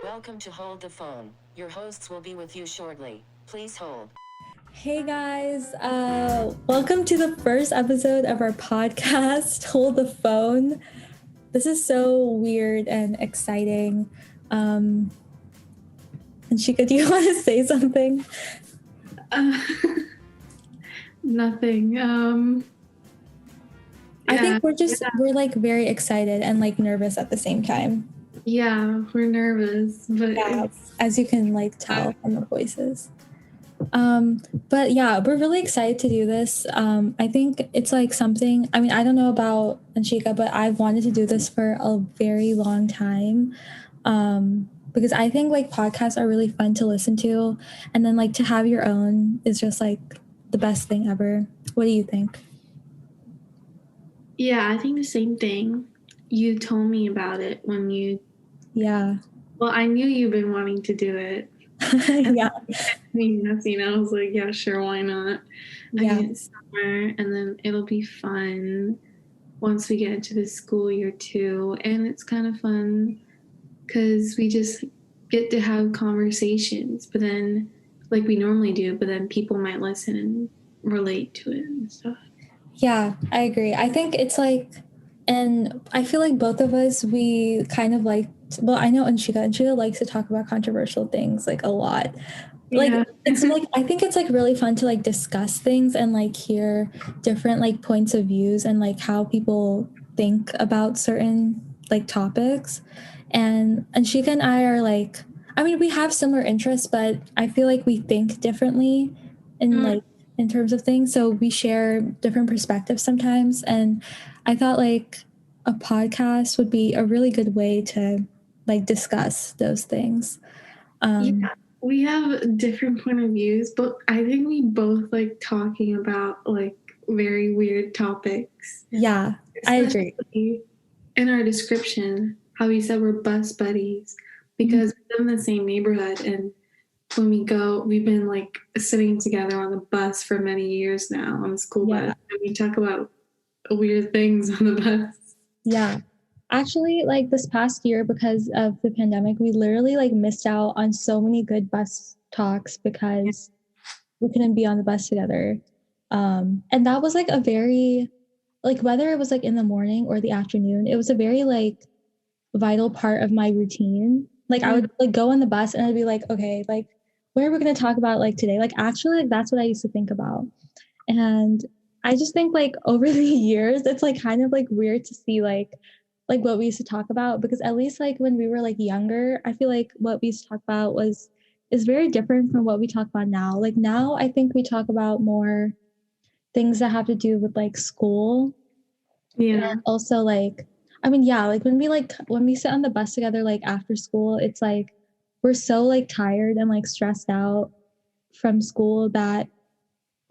Welcome to Hold the Phone. Your hosts will be with you shortly. Please hold. Hey guys, welcome to the first episode of our podcast, Hold the Phone. This is so weird and exciting. And Shika, do you want to say something? Nothing. I think we're like very excited and like nervous at the same time. Yeah, we're nervous, but Yeah, as you can like tell from the voices. But yeah, we're really excited to do this. I think it's like something, I mean, I don't know about Anshika, but I've wanted to do this for a very long time. Because I think like podcasts are really fun to listen to. And then like to have your own is just like the best thing ever. What do you think? yeah, I think the same thing. You told me about it when Yeah. well, I knew you've been wanting to do it. Yeah. I was like, yeah, sure, why not? Yeah. It's summer, and then it'll be fun once we get into the school year too. And it's kind of fun because we just get to have conversations, but then like we normally do, but then people might listen and relate to it and stuff. Yeah, I agree. I think it's like, and I feel like both of us, we kind of like, well, I know Anshika likes to talk about controversial things like a lot. Like, Yeah. it's like, I think it's like really fun to like discuss things and like hear different like points of views and like how people think about certain like topics. And Anshika and I are like, I mean, we have similar interests, but I feel like we think differently in like, in terms of things. So we share different perspectives sometimes. And I thought like a podcast would be a really good way to like discuss those things. Yeah, we have different point of views, but I think we both like talking about like very weird topics. Yeah, I agree. In our description, how we said we're bus buddies because we live in the same neighborhood, and when we go, we've been like sitting together on the bus for many years now on the school bus, and we talk about weird things on the bus. Yeah. Actually, like this past year, because of the pandemic, we literally like missed out on so many good bus talks because we couldn't be on the bus together. And that was like a very, like whether it was like in the morning or the afternoon, it was a very like vital part of my routine. Like I would like go on the bus and I'd be like, okay, like what are we going to talk about like today? Like actually, like that's what I used to think about. And I just think like over the years, it's like kind of like weird to see like what we used to talk about, because at least like when we were like younger, I feel like what we used to talk about is very different from what we talk about now. Like now I think we talk about more things that have to do with like school. Yeah. And also like, I mean, yeah, like when we sit on the bus together like after school, it's like we're so like tired and like stressed out from school that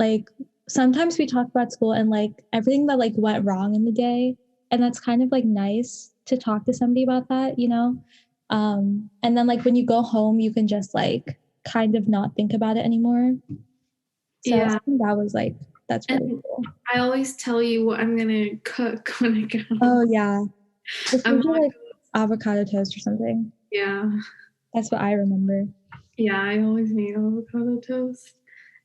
like sometimes we talk about school and like everything that like went wrong in the day, and that's kind of like nice to talk to somebody about that, you know. And then like when you go home you can just like kind of not think about it anymore. So Yeah. I think that was like, that's really cool. I always tell you what I'm gonna cook when I go. Oh yeah, it's I'm usually like avocado toast or something. Yeah. That's what I remember. Yeah, I always made avocado toast.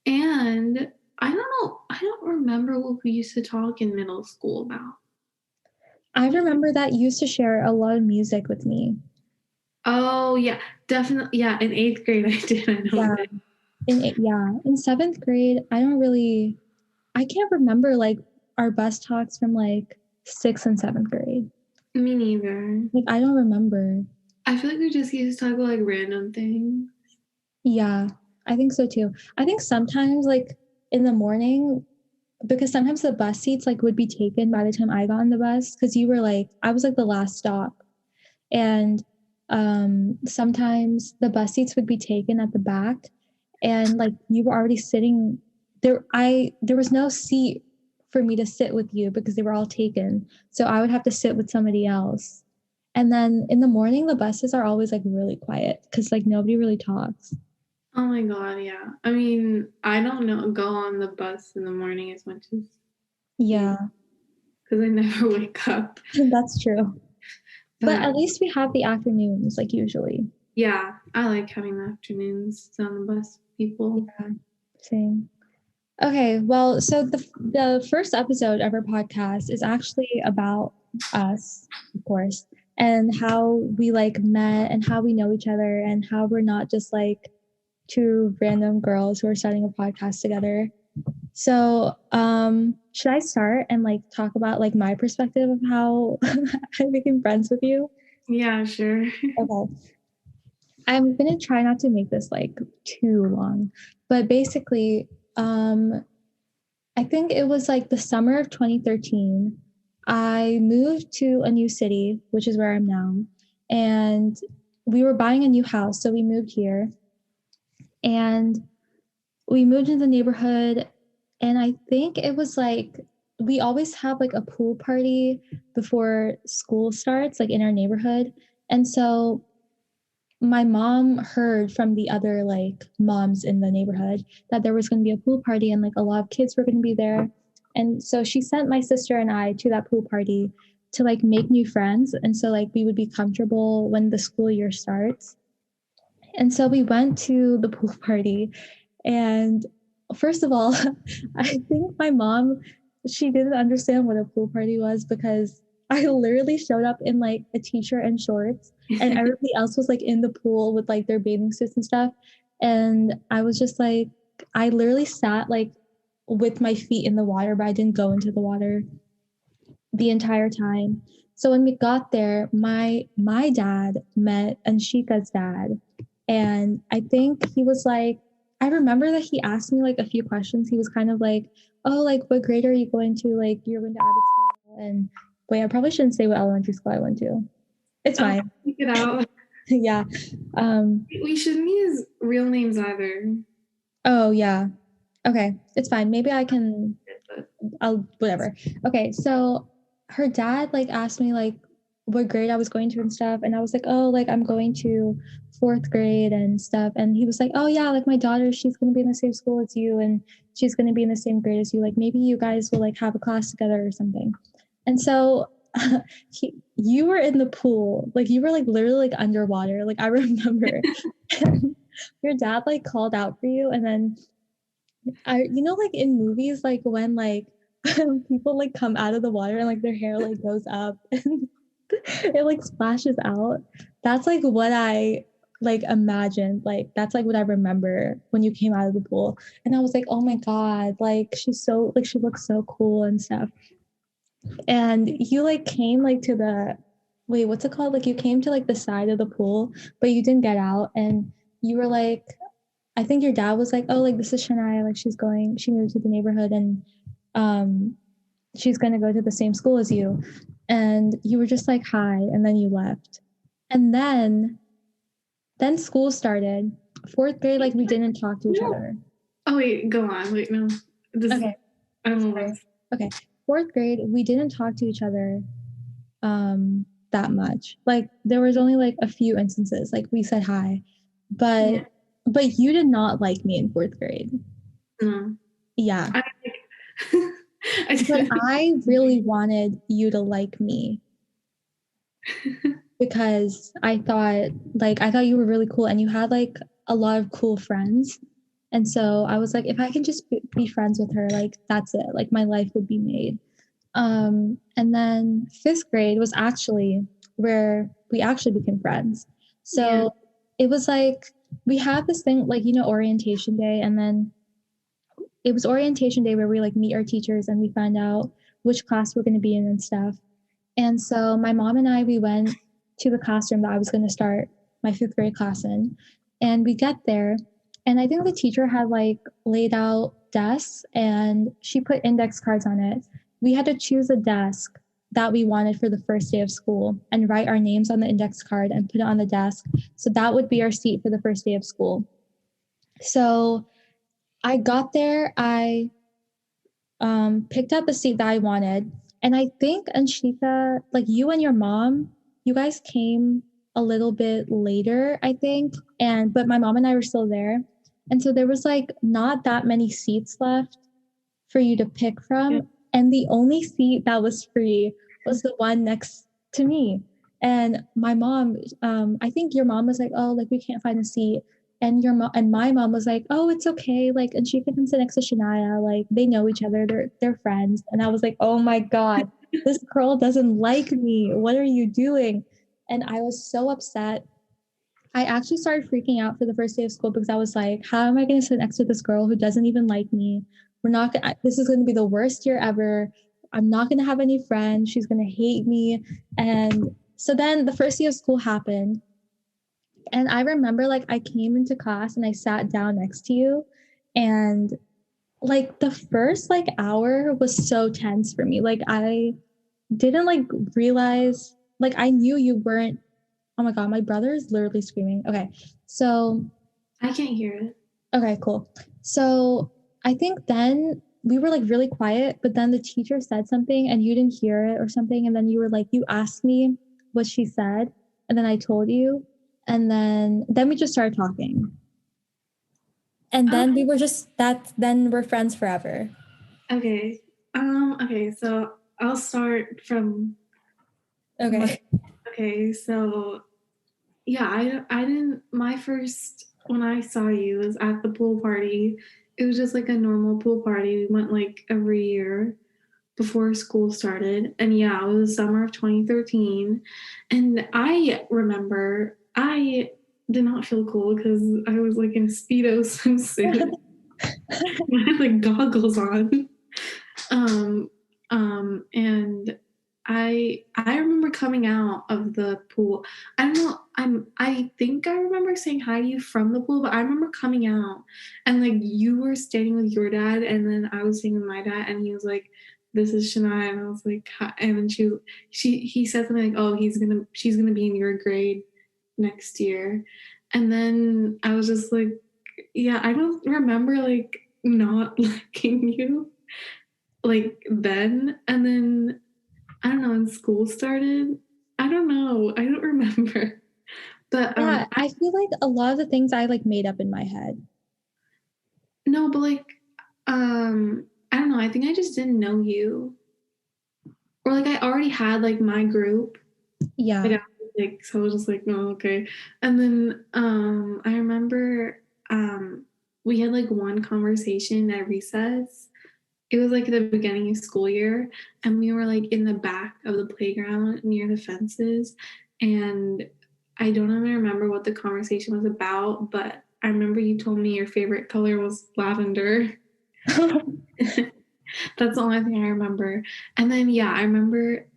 And I don't remember what we used to talk in middle school about. I remember that you used to share a lot of music with me. Oh yeah, definitely. Yeah, in 8th grade I did. I know. Yeah. In 7th grade, I can't remember like our bus talks from like 6th and 7th grade. Me neither. Like I don't remember. I feel like we just used to talk about like random things. Yeah, I think so too. I think sometimes like in the morning, because sometimes the bus seats like would be taken by the time I got on the bus, because you were like, I was like the last stop. And sometimes the bus seats would be taken at the back, and like you were already sitting there. There was no seat for me to sit with you because they were all taken. So I would have to sit with somebody else. And then in the morning, the buses are always like really quiet because like nobody really talks. Oh my god, yeah. I mean, I don't go on the bus in the morning as much as Yeah, because I never wake up. that's true. But at least we have the afternoons, like usually. Yeah, I like having the afternoons on the bus with people. Yeah, same. Okay, well, so the first episode of our podcast is actually about us, of course, and how we like met and how we know each other and how we're not just like two random girls who are starting a podcast together. So, should I start and like talk about like my perspective of how I became friends with you? Yeah, sure. Okay. I'm gonna try not to make this like too long, but basically, I think it was like the summer of 2013. I moved to a new city, which is where I'm now, and we were buying a new house, so we moved here, and we moved into the neighborhood, and I think it was like we always have like a pool party before school starts, like in our neighborhood, and so my mom heard from the other like moms in the neighborhood that there was going to be a pool party and like a lot of kids were going to be there. And so she sent my sister and I to that pool party to like make new friends. And so like we would be comfortable when the school year starts. And so we went to the pool party. And first of all, I think my mom, she didn't understand what a pool party was because I literally showed up in like a t-shirt and shorts and everybody else was like in the pool with like their bathing suits and stuff. And I was just like, I literally sat like with my feet in the water, but I didn't go into the water the entire time. So when we got there, my dad met Anshika's dad. And I think he was like, I remember that he asked me like a few questions. He was kind of like, oh, like what grade are you going to? Like you're going to Abbotsford. And wait, I probably shouldn't say what elementary school I went to. It's fine. Check it out. Yeah. We shouldn't use real names either. Oh yeah. Okay. It's fine. Maybe I can I'll whatever. Okay, so her dad like asked me like what grade I was going to and stuff, and I was like, oh, like I'm going to fourth grade and stuff, and he was like, oh yeah, like my daughter, she's gonna be in the same school as you, and she's gonna be in the same grade as you. Like maybe you guys will like have a class together or something. And so you were in the pool, like you were like literally like underwater. Like I remember your dad like called out for you, and then like in movies, like when like people like come out of the water and like their hair like goes up and it like splashes out. That's like what I like imagined. Like that's like what I remember when you came out of the pool. And I was like, oh my God, like she's so like she looks so cool and stuff. And you like came like to the wait, what's it called? Like you came to like the side of the pool, but you didn't get out and you were like I think your dad was like, oh, like this is Shania, like she moved to the neighborhood and um she's gonna go to the same school as you. And you were just like, hi, and then you left. And then school started. Fourth grade, like we didn't talk to each other. Oh wait, go on. Wait, no. Okay. I don't know. Okay. Fourth grade, we didn't talk to each other that much. Like there was only like a few instances, like we said hi. But you did not like me in fourth grade. No. Yeah. I But I really wanted you to like me because I thought you were really cool and you had like a lot of cool friends. And so I was like, if I can just be friends with her, like that's it. Like my life would be made. And then fifth grade was actually where we actually became friends. So it was like we had this thing like orientation day, and then it was orientation day where we like meet our teachers and we find out which class we're going to be in and stuff. And so my mom and I, we went to the classroom that I was going to start my fifth grade class in. And we get there, and I think the teacher had like laid out desks and she put index cards on it. We had to choose a desk that we wanted for the first day of school and write our names on the index card and put it on the desk. So that would be our seat for the first day of school. So I got there, I picked up the seat that I wanted. And I think Anshika, like you and your mom, you guys came a little bit later, I think. But my mom and I were still there. And so there was like not that many seats left for you to pick from. And the only seat that was free was the one next to me. And my mom, I think your mom was like, oh, like we can't find a seat. And your mom and my mom was like, oh, it's okay. Like, and she can come sit next to Shania. Like, they know each other. They're friends. And I was like, oh my God, this girl doesn't like me. What are you doing? And I was so upset. I actually started freaking out for the first day of school because I was like, how am I going to sit next to this girl who doesn't even like me? We're not gonna, this is going to be the worst year ever. I'm not going to have any friends. She's going to hate me. And so then the first day of school happened. And I remember like I came into class and I sat down next to you. And like the first like hour was so tense for me. Like I didn't like realize, like I knew you weren't. Oh my God, my brother is literally screaming. Okay. So, I can't hear it. okay, cool. So I think then we were like really quiet, but then the teacher said something and you didn't hear it or something. And then you were like, you asked me what she said. And then I told you. And then we just started talking. And then we were just then we're friends forever. Okay. Okay, so I'll start from Okay. okay, so yeah, I didn't my first when I saw you was at the pool party. It was just like a normal pool party. We went like every year before school started. And yeah, it was the summer of 2013. And I remember I did not feel cool because I was like in a Speedo swimsuit. I had like goggles on. Um, and I remember coming out of the pool. I don't know. I think I remember saying hi to you from the pool, but I remember coming out and like you were standing with your dad, and then I was standing with my dad, and he was like, "This is Shania," and I was like, hi. And then he said something like, "Oh, she's gonna be in your grade next year," and then I was just like, "Yeah, I don't remember like not liking you." Like then and then I don't know when school started. I don't know. I don't remember. But Yeah, I feel like a lot of the things I like made up in my head. no, but like I don't know. I think I just didn't know you. Or like I already had like my group. Yeah. Like so I was just like, no, okay. And then I remember we had like one conversation at recess. It was like the beginning of school year, and we were like in the back of the playground near the fences. And I don't even remember what the conversation was about, but I remember you told me your favorite color was lavender. That's the only thing I remember. And then yeah, I remember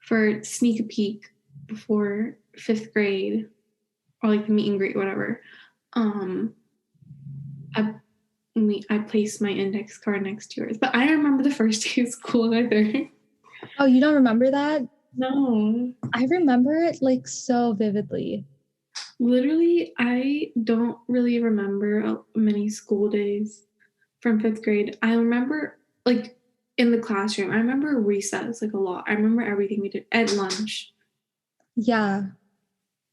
for sneak a peek before 5th grade or like the meet and greet, whatever. Um, I I placed my index card next to yours, but I don't remember the first day of school either. Oh, you don't remember that? No, I remember it like so vividly. literally, I don't really remember many school days from 5th grade. I remember like in the classroom. I remember recess like a lot. I remember everything we did at lunch. Yeah.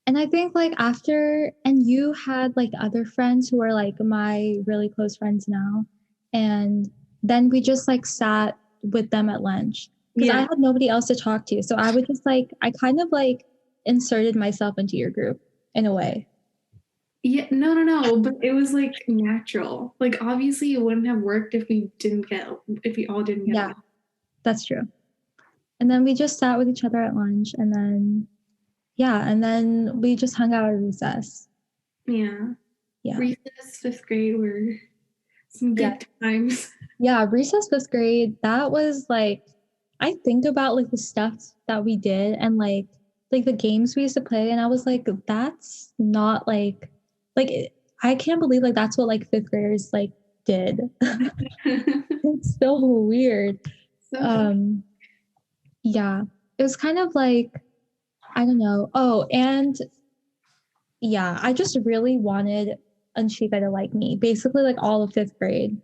And I think like after, and you had like other friends who are like my really close friends now. And then we just like sat with them at lunch because I Yeah. had nobody else to talk to. So I would just like, I kind of like inserted myself into your group in a way. Yeah, no, but it was like natural. Like obviously it wouldn't have worked if we all didn't get Yeah, along. that's true. And then we just sat with each other at lunch and then, yeah, and then we just hung out at recess. Yeah. Yeah. Recess, 5th grade were some good times. Yeah, recess 5th grade, that was like, I think about like the stuff that we did and like the games we used to play, and I was like, that's not I can't believe like that's what like 5th graders like did. It's so weird. So Yeah, it was kind of like, I don't know. Oh, and yeah, I just really wanted Anshika to like me, basically like all of 5th grade.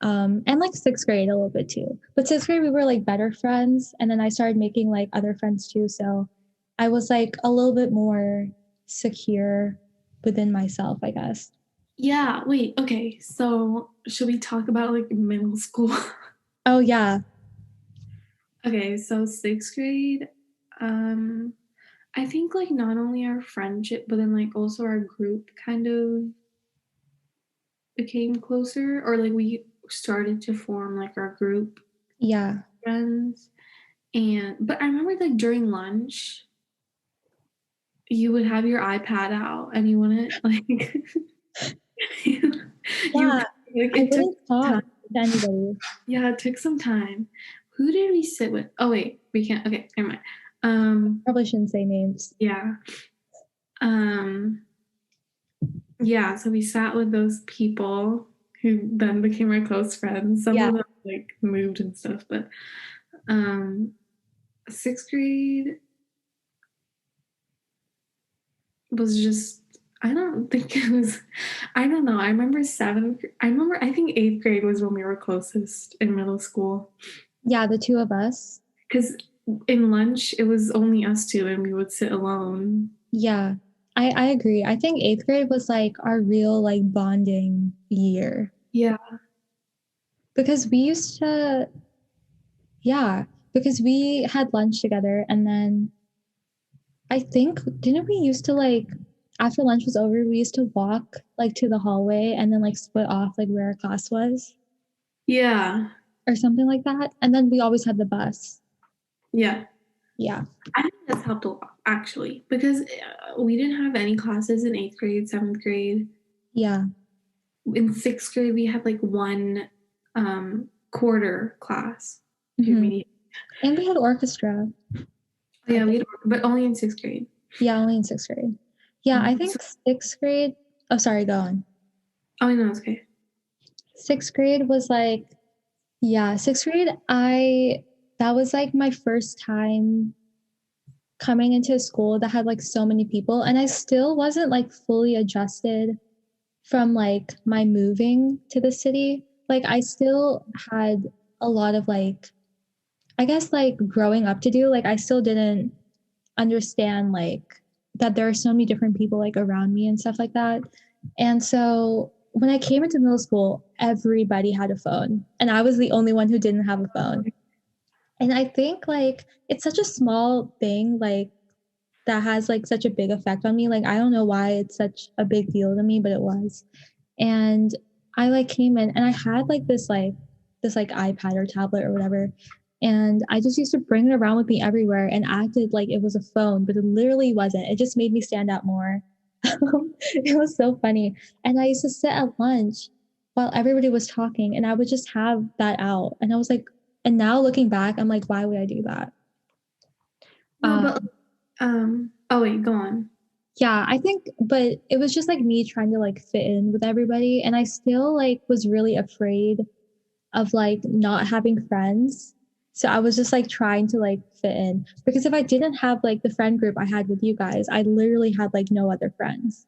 And like 6th grade a little bit too. But 6th grade we were like better friends, and then I started making like other friends too. So I was like a little bit more secure within myself, I guess. yeah, wait, okay. So should we talk about like middle school? Oh yeah. Okay, so 6th grade, I think like not only our friendship, but then like also our group kind of became closer, or like we started to form like our group Yeah. friends. And but I remember like during lunch, you would have your iPad out and you wouldn't like you, you Yeah. like I it took wouldn't talk time. to anybody. Yeah, it took some time. Who did we sit with? Oh wait, we can't. Okay, never mind. Probably shouldn't say names. Yeah. Um, yeah, so we sat with those people who then became our close friends. Some Yeah. of them like moved and stuff, but um sixth grade was just I don't think it was I don't know. I think eighth grade was when we were closest in middle school. Yeah, the two of us. Because in lunch it was only us two and we would sit alone. Yeah. I agree. I think 8th grade was like our real like bonding year Yeah. because we used to, yeah, because we had lunch together and then I think, didn't we used to like, after lunch was over, we used to walk like to the hallway and then like split off like where our class was Yeah. or something like that. And then we always had the bus. Yeah. Yeah. I think that's helped a lot actually because we didn't have any classes in eighth grade, seventh grade. Yeah. In sixth grade, we had like one quarter class. Mhm. And we had orchestra. Yeah, we had, but only in sixth grade. Yeah, only in 6th grade. Yeah, I think 6th grade. Oh, sorry, go on. Oh no, it's okay. 6th grade was like, yeah, 6th grade, that was like my first time coming into a school that had like so many people. And I still wasn't like fully adjusted from like my moving to the city. Like, I still had a lot of like, I guess like growing up to do. Like, I still didn't understand like that there are so many different people like around me and stuff like that. And so when I came into middle school, everybody had a phone and I was the only one who didn't have a phone. And I think like it's such a small thing like that has like such a big effect on me. Like I don't know why it's such a big deal to me, but it was. And I like came in and I had like this iPad or tablet or whatever. And I just used to bring it around with me everywhere and acted like it was a phone, but it literally wasn't. It just made me stand out more. It was so funny. And I used to sit at lunch while everybody was talking and I would just have that out. And I was like, and now looking back, I'm like, why would I do that? No, but oh wait, go on. Yeah, I think, but it was just like me trying to like fit in with everybody. And I still like was really afraid of like not having friends. So I was just like trying to like fit in because if I didn't have like the friend group I had with you guys, I literally had like no other friends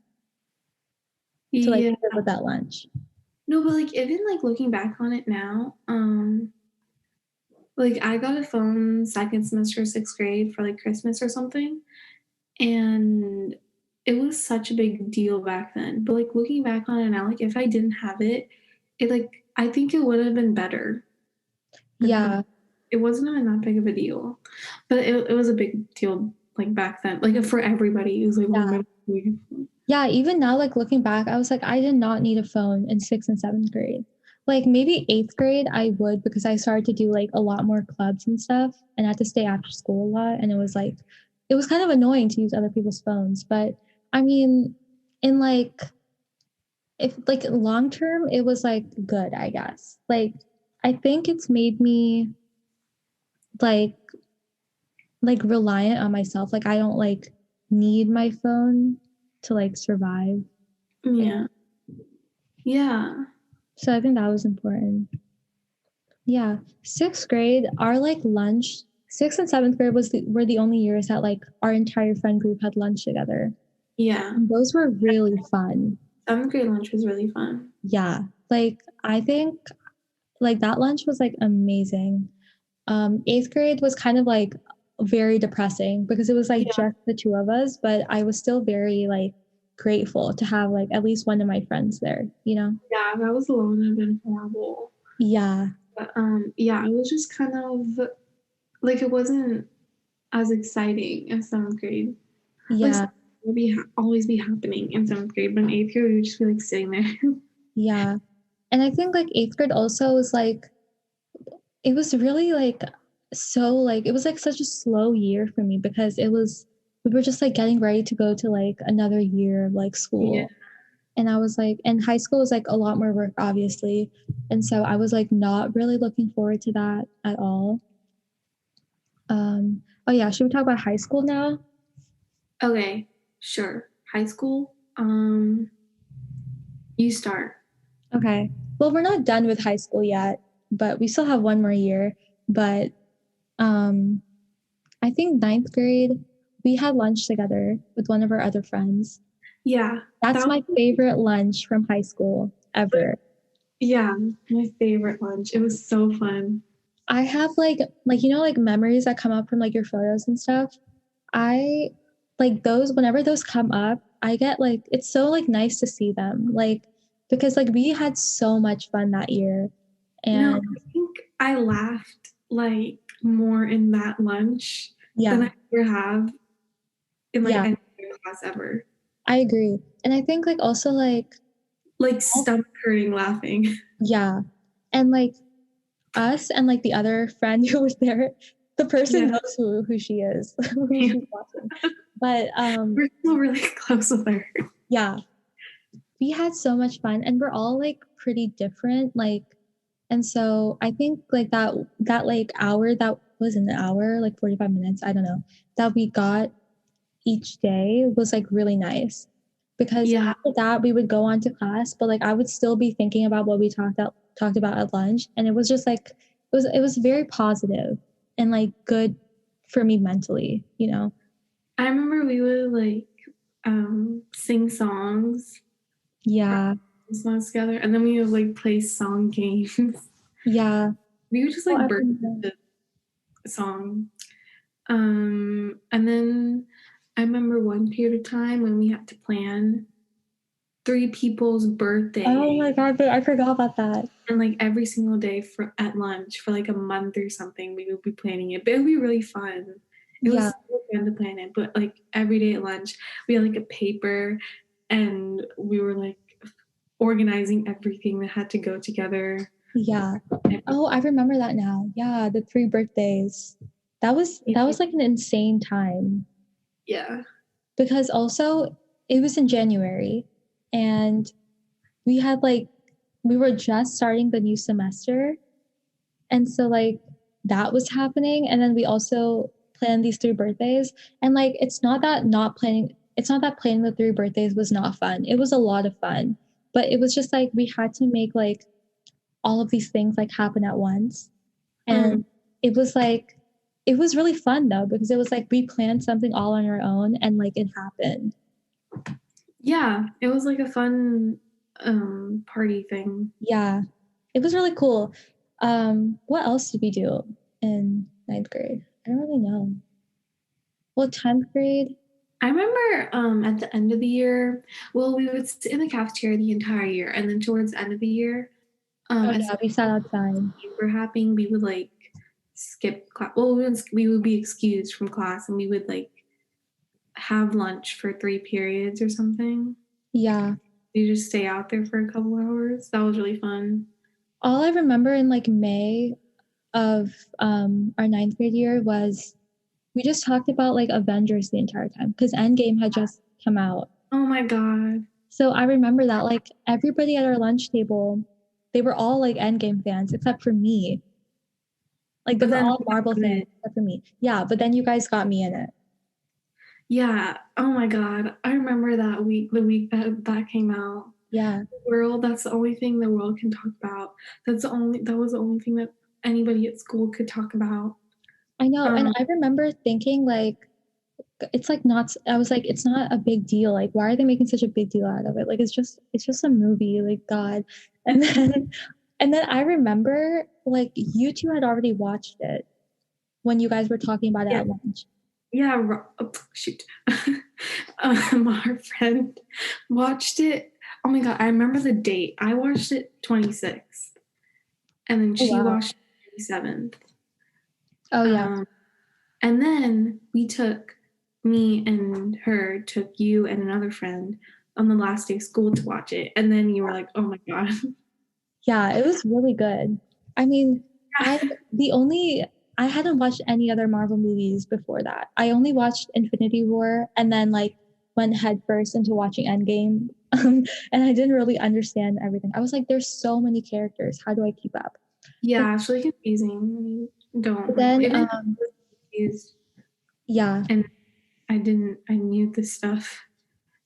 to like Yeah. sit with at lunch. No, but like even like looking back on it now, like I got a phone second semester, sixth grade for like Christmas or something. And it was such a big deal back then. But like looking back on it now, like if I didn't have it, it like I think it would have been better. Yeah. It wasn't even that big of a deal. But it was a big deal like back then. Like for everybody. It was like Yeah. Yeah, even now, like looking back, I was like, I did not need a phone in 6th and 7th grade. Like maybe 8th grade, I would because I started to do like a lot more clubs and stuff and I had to stay after school a lot. And it was like, it was kind of annoying to use other people's phones. But I mean, in like, if like long term, it was like good, I guess. Like, I think it's made me like, like reliant on myself. Like, I don't like need my phone to like survive. Yeah. Yeah. So I think that was important. Yeah. 6th grade, our like lunch, 6th and 7th grade were the only years that like our entire friend group had lunch together. Yeah. And those were really fun. Seventh grade lunch was really fun. Yeah. Like I think like that lunch was like amazing. 8th grade was kind of like very depressing because it was like just the two of us, but I was still very like grateful to have like at least one of my friends there, you know? Yeah, if I was alone, it'd been horrible. Yeah. But yeah, it was just kind of like it wasn't as exciting as seventh grade. Like Yeah. would be always be happening in seventh grade, but in eighth grade we would just be like sitting there. Yeah. And I think like eighth grade also was like, it was really like so like it was like such a slow year for me because we were just like getting ready to go to like another year of like Yeah. school. And I was like, and high school was like a lot more work, obviously. And so I was like not really looking forward to that at all. Oh yeah, should we talk about high school now? Okay, sure. High school. You start. Okay. Well, we're not done with high school yet, but we still have one more year. But um I think ninth grade, we had lunch together with one of our other friends. Yeah, That's that my was, favorite lunch from high school ever. yeah, my favorite lunch. It was so fun. I have like you know like memories that come up from like your photos and stuff. I like those whenever those come up, I get like it's so like nice to see them. Like because like we had so much fun that year. No, And I think I laughed like more in that lunch than yeah, I ever have in like yeah, any other class ever. I agree. And I think like also like Like stomach hurting laughing. yeah. And like us and like the other friend who was there, the person Yeah, knows who she is, who yeah. she's watching. But We're still really close with her. yeah, we had so much fun and we're all like pretty different. Like, and so I think like that like hour that was an hour, like 45 minutes, I don't know, that we got each day was like really nice. Because Yeah, after that we would go on to class, but like I would still be thinking about what we talked about at lunch. And it was just like it was very positive and like good for me mentally, you know? I remember we would like sing songs, Yeah. songs together, and then we would like play song games. Yeah. We would just Oh, like I burst remember. the song. And then I remember one period of time when we had to plan three people's Oh birthday my God, I forgot about that. and like every single day for at lunch for like a month or something we would be planning it. But it would be really fun. It was Yeah. so fun to plan it. But like every day at lunch we had like a paper and we were like organizing everything that had to go together. Yeah. Oh, I remember that now. Yeah, the 3 birthdays. That was like an insane time Yeah. because also it was in January and we had like we were just starting the new semester. And so like that was happening. And then we also planned these 3 birthdays. And like it's not that planning the 3 birthdays was not fun. It was a lot of fun. But it was just like we had to make like all of these things like happen at once. Mm. And it was like it was really fun though, because it was like we planned something all on our own and like it happened. Yeah. It was like a fun party thing. Yeah. It was really cool. What else did we do in ninth grade? I don't really know. Well, 10th grade. I remember at the end of the year, well, we would sit in the cafeteria the entire year, and then towards the end of the year, Oh as yeah, we sat outside. games were happening, we would like skip class. Well, we would be excused from class, and we would like have lunch for 3 periods or something. Yeah. You just stay out there for a couple hours. That was really fun. All I remember in like May of our ninth grade year was we just talked about like Avengers the entire time because Endgame had just come out. Oh my god. So I remember that like everybody at our lunch table, they were all like Endgame fans except for me. Like they But were then, all Marvel fans except for me. Yeah, but then you guys got me in it. yeah. Oh my god. I remember that week, the week that came out. Yeah. World, that's the only thing the world can talk about. That was the only thing that anybody at school could talk about. I know. And Um, I remember thinking like it's like not I was like it's not a big deal. Like why are they making such a big deal out of it? Like it's just a movie, like God. And then I remember like you two had already watched it when you guys were talking about it yeah, at lunch. yeah, oh, shoot. Our friend watched it. Oh my god, I remember the date. I watched it 26th, and then Oh she wow. watched it 27th. Oh yeah. Um, And then me and her took you and another friend on the last day of school to watch it. And then you were like, oh my God. Yeah, it was really good. I mean, I I hadn't watched any other Marvel movies before that. I only watched Infinity War and then like went headfirst into watching Endgame. And I didn't really understand everything. I was like, there's so many characters. How do I keep up? Yeah, it's really confusing when you But don't. then Even I was confused yeah. and I knew this stuff.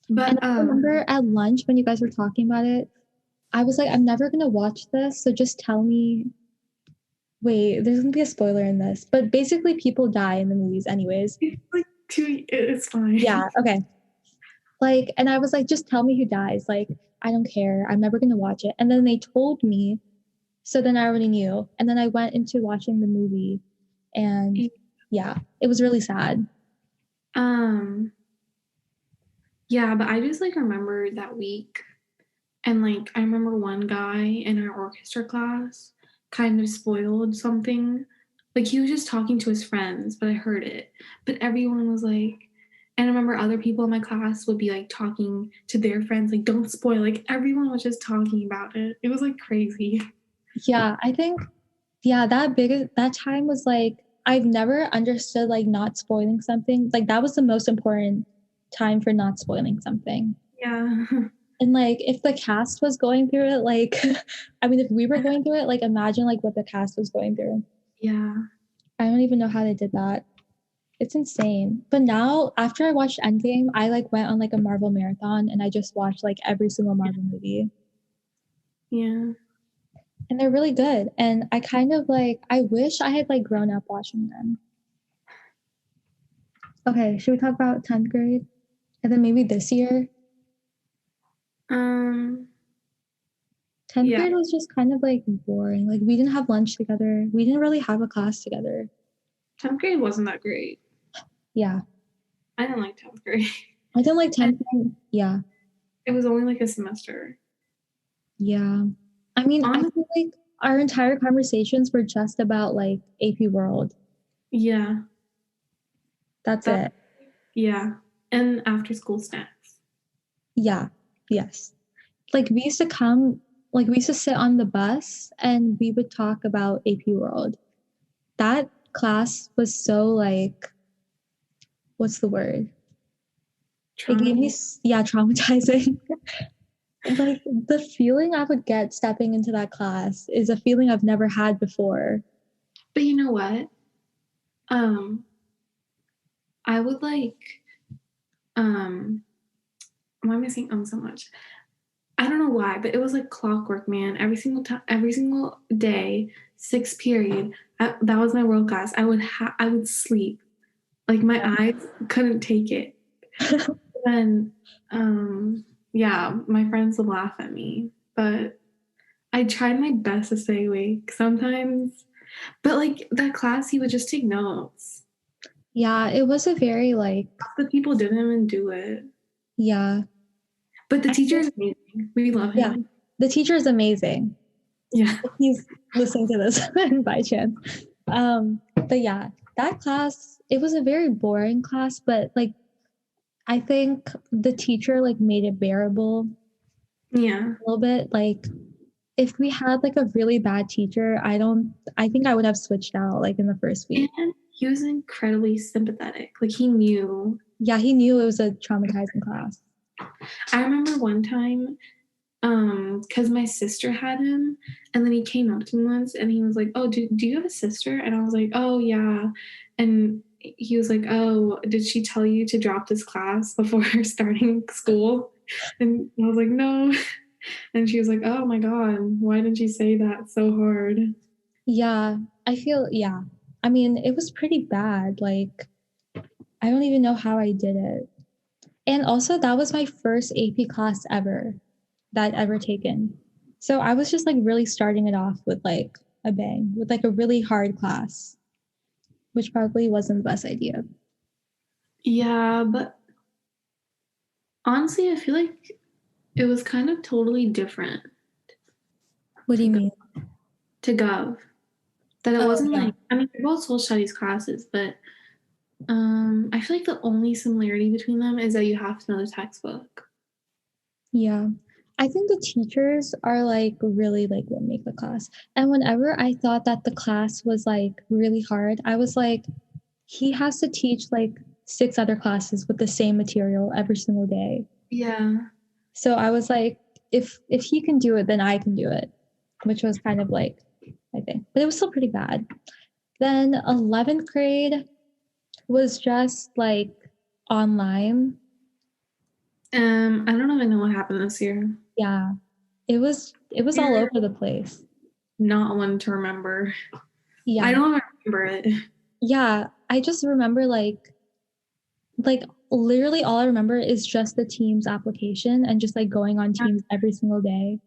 And But I remember at lunch when you guys were talking about it, I was like, I'm never gonna watch this, so just tell me. Wait, there's gonna be a spoiler in this, but basically people die in the movies anyways. it's like it's fine. Yeah, okay. Like, and I was like, just tell me who dies. Like, I don't care. I'm never gonna watch it. And then they told me, so then I already knew. And then I went into watching the movie, and yeah, it was really sad. Yeah, but I just like remember that week. And like I remember one guy in our orchestra class kind of spoiled something. Like he was just talking to his friends, but I heard it. But everyone was like, and I remember other people in my class would be like talking to their friends, like, don't spoil. Like everyone was just talking about it. It was like crazy. Yeah, I think, yeah, that time was like, I've never understood like not spoiling something. Like, that was the most important time for not spoiling something. Yeah. And like if the cast was going through it, like I mean if we were going through it, like imagine like what the cast was going through. Yeah. I don't even know how they did that. It's insane. But now after I watched Endgame, I like went on like a Marvel marathon and I just watched like every single Marvel movie. Yeah. And they're really good. And I kind of like I wish I had like grown up watching them. Okay, should we talk about 10th grade? And then maybe this year? 10th Yeah. grade was just kind of like boring. Like we didn't have lunch together. We didn't really have a class together. 10th grade wasn't that great. Yeah. I didn't like 10th grade. I didn't like 10th grade. Yeah. It was only like a semester. Yeah. I mean, I feel like our entire conversations were just about like AP World. Yeah. That's it. Yeah. And after school snacks. Yeah. Yes. Like we used to sit on the bus and we would talk about AP World. That class was so like, what's the word? It gave me, traumatizing. Like the feeling I would get stepping into that class is a feeling I've never had before. But you know what? I would like, why am I saying so much? I don't know why, but it was like clockwork, man. Every single time, every single day, sixth period, that was my world class. I would sleep, like my eyes couldn't take it. Then, yeah, my friends would laugh at me, but I tried my best to stay awake sometimes. But like that class, he would just take notes. Yeah, it was a very like The people didn't even do it. yeah. But the teacher is amazing. We love him. Yeah. The teacher is amazing. Yeah. If he's listening to this by chance. But yeah, that class, it was a very boring class, but like I think the teacher like made it bearable. Yeah. A little bit. Like if we had like a really bad teacher, I think I would have switched out like in the first week. And he was incredibly sympathetic. Like he knew. Yeah, he knew it was a traumatizing class. I remember one time, because my sister had him, and then he came up to me once and he was like, oh, do you have a sister? And I was like, oh yeah. And he was like, oh, did she tell you to drop this class before starting school? And I was like, no. And she was like, oh my God, why did you say that so hard? Yeah, yeah. I mean, it was pretty bad. Like, I don't even know how I did it. And also, that was my first AP class ever that I'd ever taken. So I was just like really starting it off with like a bang, with like a really hard class, which probably wasn't the best idea. Yeah, but honestly, I feel like it was kind of totally different. What do you mean? To Gov. That it wasn't like, I mean, they're both social studies classes, but I feel like the only similarity between them is that you have to know the textbook. Yeah. I think the teachers are like really like what make the class. And whenever I thought that the class was like really hard, I was like, he has to teach like 6 other classes with the same material every single day. Yeah. So I was like, if he can do it, then I can do it, which was kind of like, I think, but it was still pretty bad. Then 11th grade was just like online. I don't even know what happened this year. Yeah, it was all You're over the place. not one to remember. I Yeah. don't even remember it. Yeah, I just remember like literally all I remember is just the Teams application and just like going on Teams every single day.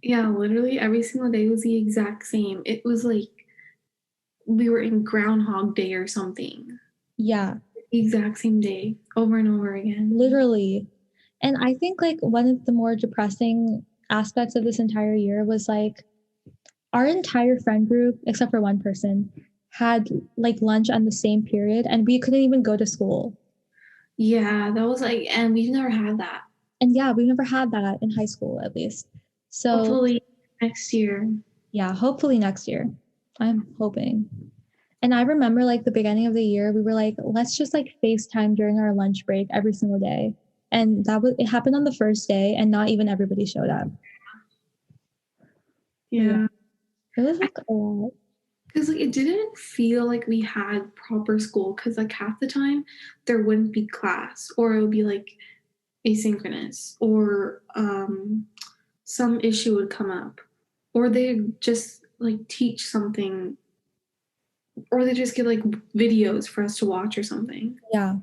Yeah, literally every single day was the exact same. It was like we were in Groundhog Day or something. Yeah, The exact same day over and over again. literally. And I think like one of the more depressing aspects of this entire year was like our entire friend group, except for one person, had like lunch on the same period and we couldn't even go to school. Yeah, that was like, and we've never had that. And yeah, we never had that in high school at least. So Hopefully next year. yeah, hopefully next year. I'm hoping. And I remember like the beginning of the year, we were like, let's just like FaceTime during our lunch break every single day. And it happened on the first day and not even everybody showed up. Yeah, Yeah. it was like a lot. Because like it didn't feel like we had proper school because like half the time there wouldn't be class or it would be like asynchronous or some issue would come up or they just like teach something or they just give like videos for us to watch or something. Yeah.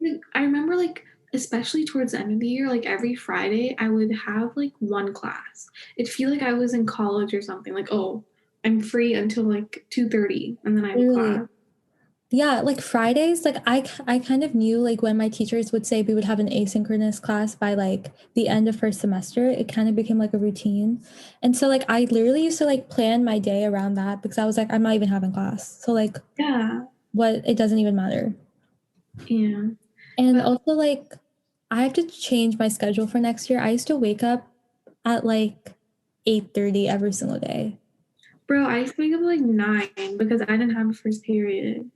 Like, I remember like especially towards the end of the year, like every Friday I would have like one class. It'd feel like I was in college or something. Like, oh, I'm free until like 2:30 and then I have a Literally. class. Yeah, like Fridays, like I kind of knew like when my teachers would say we would have an asynchronous class by like the end of first semester, it kind of became like a routine. And so like I literally used to like plan my day around that because I was like I'm not even having class. So like Yeah. what it doesn't even matter. Yeah. And But also like I have to change my schedule for next year. I used to wake up at like 8:30 every single day. bro, I used to wake up at like 9 because I didn't have a first period.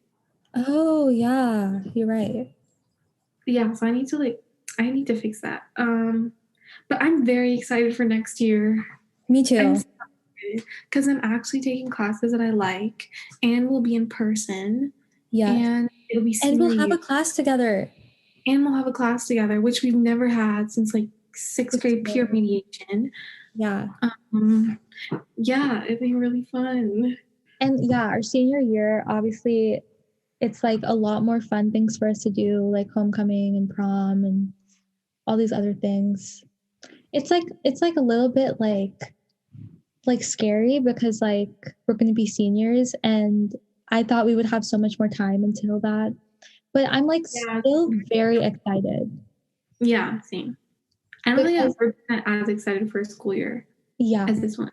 Oh, yeah, you're right. Yeah, so I need to fix that. But I'm very excited for next year. Me I'm too. so excited because I'm actually taking classes that I like and we'll be in person Yes. and it'll be And senior we'll have year a class together. and we'll have a class together, which we've never had since like sixth Which is grade peer good. mediation. Yeah. Um, yeah, it'd be really fun. And yeah, our senior year, obviously, it's like a lot more fun things for us to do, like homecoming and prom and all these other things. It's like a little bit like scary because like we're going to be seniors and I thought we would have so much more time until that. But I'm like Yeah, still very excited yeah, same. I don't think I've because ever been as excited for a school year yeah, as this one.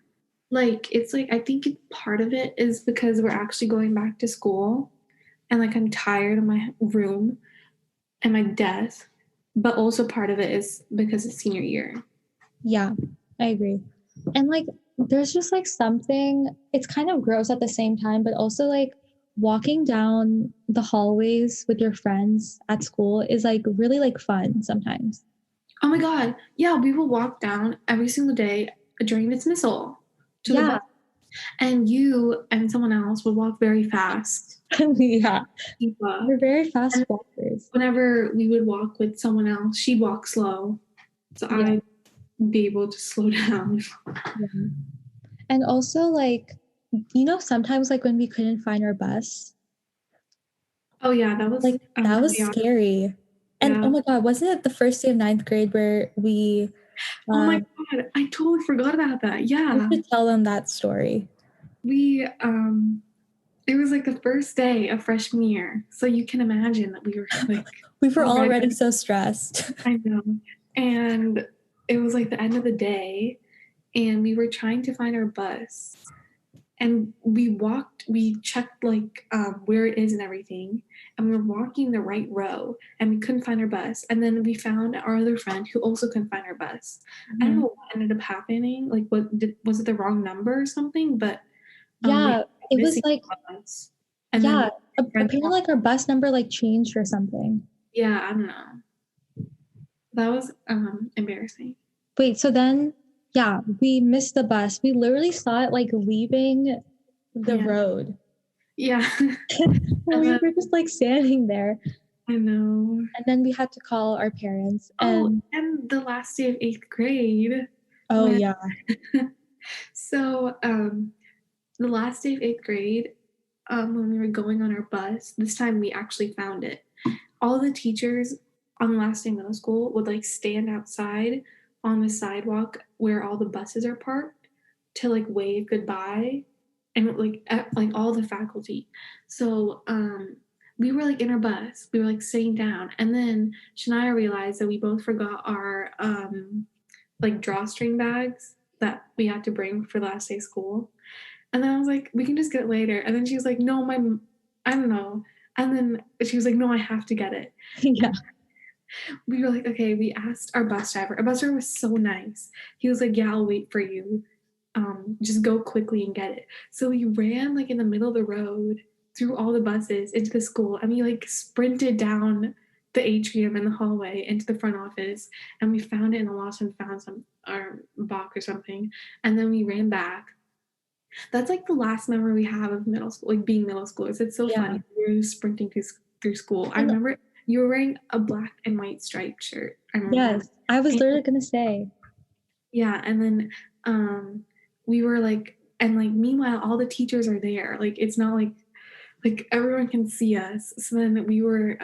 Like, it's like, I think part of it is because we're actually going back to school and like I'm tired of my room and my desk, but also part of it is because it's senior year. yeah, I agree. And like there's just like something, it's kind of gross at the same time, but also like walking down the hallways with your friends at school is like really like fun sometimes. Oh my God. Yeah, we will walk down every single day during dismissal to the Yeah. bus. And you and someone else would walk very fast. Yeah. Keep up. We're very fast And walkers. whenever we would walk with someone else, she'd walk slow. So Yeah. I'd be able to slow down. Yeah. And also like sometimes like when we couldn't find our bus, Oh yeah, that was like that was yeah. scary. And oh Yeah. my God, wasn't it the first day of ninth grade where Oh my um God, I totally forgot about that. we Yeah. should tell them that story. We it was like the first day of freshman year. So you can imagine that we were like We were already already so stressed. I know. And it was like the end of the day and we were trying to find our bus and we checked like where it is and everything, and we were walking the right row, and we couldn't find our bus, and then we found our other friend who also couldn't find her bus. I don't Mhm. know what ended up happening, like was it the wrong number or something, but we Yeah, it was missing like, the bus, and then yeah, friends apparently like our bus number like changed or something. yeah, I don't know. That was embarrassing. Wait, so then, yeah, we missed the bus. We literally saw it like leaving the Yeah. road. Yeah. We were just like standing there. I know. And then we had to call our parents. Oh, And and the last day of 8th grade. oh, when- yeah. So, the last day of 8th grade, when we were going on our bus, this time we actually found it. All the teachers on the last day of middle school would like stand outside on the sidewalk where all the buses are parked to like wave goodbye, and like all the faculty. So we were like in our bus, we were like sitting down, and then Shania realized that we both forgot our like drawstring bags that we had to bring for the last day of school. And then I was like, we can just get it later. And then she was like, no, I don't know. And then she was like, no, I have to get it. Yeah. We were like, okay, we asked our bus driver. Our bus driver was so nice. He was like, yeah, I'll wait for you. Just go quickly and get it. So we ran like in the middle of the road through all the buses into the school, and we like sprinted down the atrium in the hallway into the front office, and we found it in the lost and found some our box or something, and then we ran back. That's like the last memory we have of middle school, like being middle schoolers. It's so Yeah. funny. We were sprinting through school. I And- remember you were wearing a black and white striped shirt. I remember that. Yes. I was literally going to say. Yeah, and then we were like, and like meanwhile all the teachers are there. Like it's not like everyone can see us. So then we were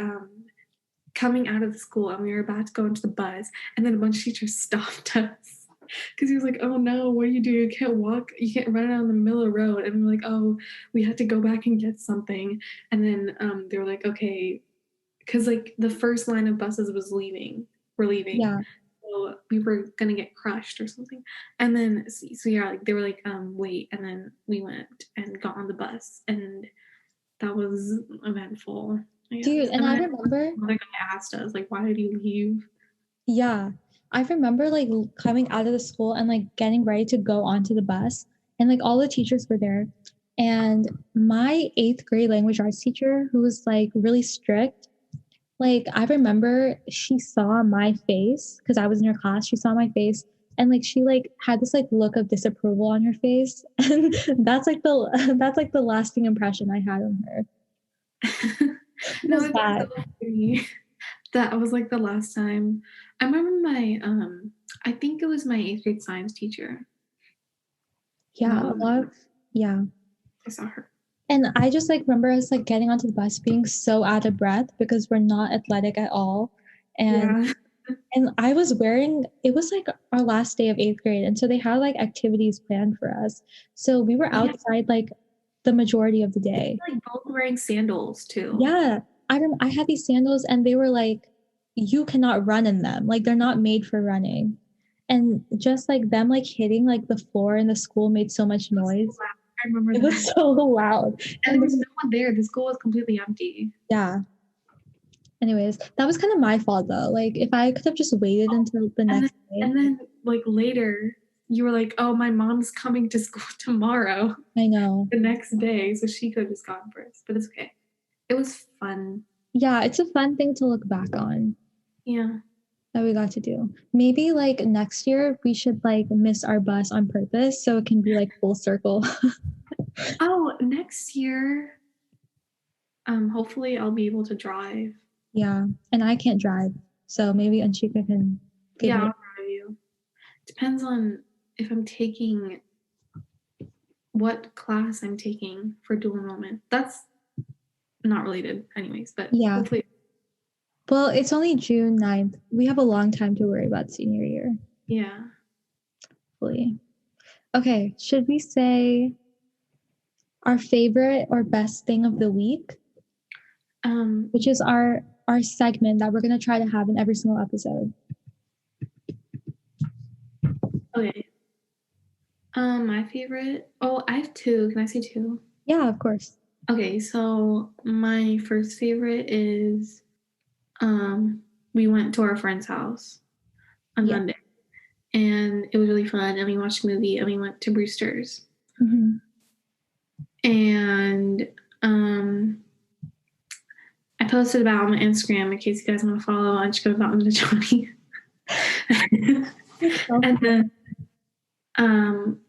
coming out of the school, and we were about to go into the bus, and then a bunch of teachers stopped us. Because he was like, oh no, what do? You can't walk, you can't run out in the middle of the road. And we're like, oh, we had to go back and get something. And then they were like, okay, because like the first line of buses was leaving. We're leaving. Yeah. So we were gonna get crushed or something. And then so yeah, like they were like, wait, and then we went and got on the bus, and that was eventful. I guess. Dude, and I then remember, another guy asked us, like, why did you leave? yeah, I remember like coming out of the school and like getting ready to go onto the bus, and like all the teachers were there. And my 8th grade language arts teacher, who was like really strict, like I remember she saw my face because I was in her class. She saw my face, and like she like had this like look of disapproval on her face, and that's like the lasting impression I had on her. No, was it's bad. so funny. That was like the last time. I remember my I think it was my 8th grade science teacher. Yeah, That a was- lot of, yeah. I saw her. And I just like remember us like getting onto the bus being so out of breath because we're not athletic at all. And Yeah. and I was wearing, it was like our last day of 8th grade. And so they had like activities planned for us. So we were Yeah. outside like the majority of the day. Like both wearing sandals too. Yeah. I had these sandals and they were like, you cannot run in them. Like they're not made for running. And just like them like hitting like the floor in the school made so much noise. I remember It that. was so loud. And there was no one there. The school was completely empty. Yeah. Anyways, that was kind of my fault though. Like if I could have just waited until the next day. And then like later you were like, oh, my mom's coming to school tomorrow, I know. the next day, so she could have just gone first. But it's okay. It was fun. Yeah, it's a fun thing to look back on Yeah. that we got to do. Maybe like next year we should like miss our bus on purpose so it can be like full circle. Oh, next year, hopefully I'll be able to drive. Yeah. And I can't drive. So maybe Anshika can give Yeah, me I'll drive you. Depends on if I'm taking what class I'm taking for dual enrollment. That's not related anyways, but Yeah. hopefully. Well, it's only June 9th. We have a long time to worry about senior year, Yeah. hopefully. Okay, should we say our favorite or best thing of the week, which is our segment that we're going to try to have in every single episode? Okay. My favorite. Oh, I have two. Can I say two? Yeah, of course. Okay, so my first favorite is we went to our friend's house on Yeah. Monday, and it was really fun, and we watched a movie, and we went to Brewster's. Hmm. And I posted about it on my Instagram in case you guys want to follow. I just go about into Johnny. And then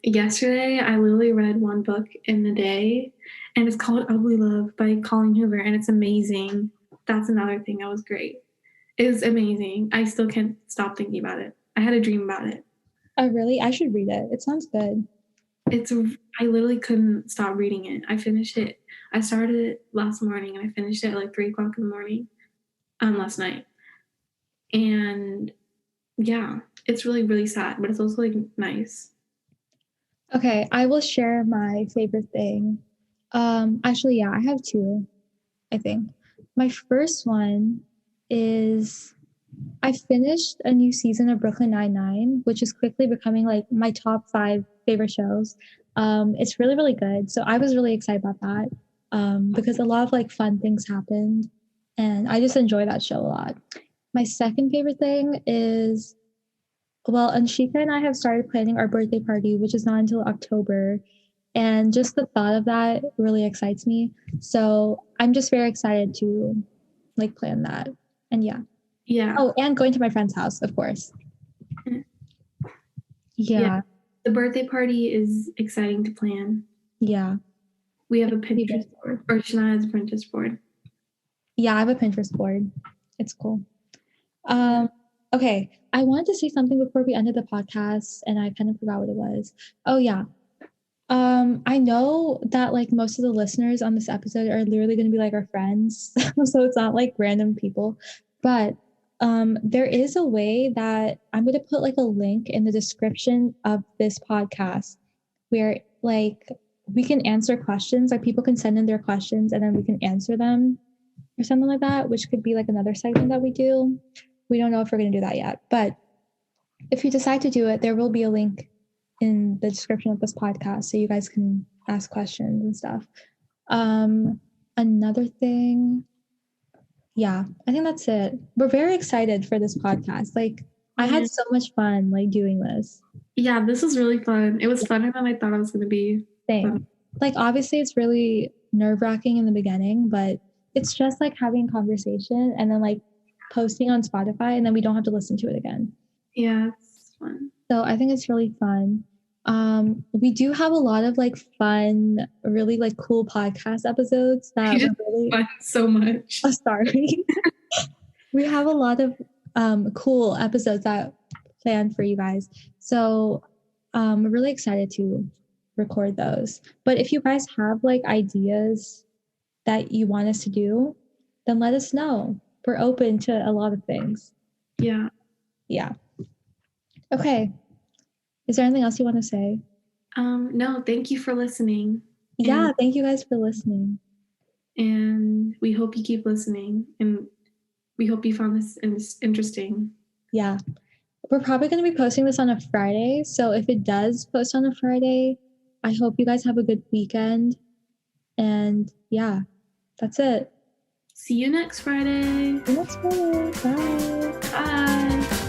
yesterday I literally read one book in the day, and it's called Ugly Love by Colleen Hoover, and it's amazing. That's another thing that was great. It was amazing. I still can't stop thinking about it. I had a dream about it. Oh, really? I should read it. It sounds good. I literally couldn't stop reading it. I finished it. I started it last morning, and I finished it at like 3:00 in the morning, last night. And yeah, it's really, really sad, but it's also like nice. Okay, I will share my favorite thing. Actually, yeah, I have two, I think. My first one is I finished a new season of Brooklyn Nine-Nine, which is quickly becoming like my top 5 favorite shows. It's really, really good. So I was really excited about that because a lot of like fun things happened, and I just enjoy that show a lot. My second favorite thing is, well, Anshika and I have started planning our birthday party, which is not until October. And just the thought of that really excites me. So I'm just very excited to like plan that. And yeah. Yeah. Oh, and going to my friend's house, of course. Yeah. The birthday party is exciting to plan. Yeah. We have a Pinterest board, or Shania has a Pinterest board. Yeah, I have a Pinterest board. It's cool. Okay, I wanted to say something before we ended the podcast, and I kind of forgot what it was. Oh yeah. I know that like most of the listeners on this episode are literally going to be like our friends, so it's not like random people. But there is a way that I'm going to put like a link in the description of this podcast where like we can answer questions, like people can send in their questions and then we can answer them or something like that, which could be like another segment that we do. We don't know if we're going to do that yet, but if you decide to do it, there will be a link in the description of this podcast so you guys can ask questions and stuff. Another thing, yeah, I think that's it. We're very excited for this podcast. Like I had so much fun like doing this. Yeah, this was really fun. It was funner than I thought it was going to be. Same. Like obviously it's really nerve-wracking in the beginning, but it's just like having a conversation and then like posting on Spotify, and then we don't have to listen to it again. Yeah, it's fun. So I think it's really fun. We do have a lot of like fun, really like cool podcast episodes that You just really fun so much. Oh, sorry. We have a lot of cool episodes that planned for you guys. So we're really excited to record those. But if you guys have like ideas that you want us to do, then let us know. We're open to a lot of things. Yeah. Yeah. Okay. Is there anything else you want to say? No, thank you for listening. Yeah, thank you guys for listening. And we hope you keep listening, and we hope you found this interesting. Yeah. We're probably going to be posting this on a Friday. So if it does post on a Friday, I hope you guys have a good weekend. And yeah, that's it. See you next Friday. See you next Friday. Bye. Bye.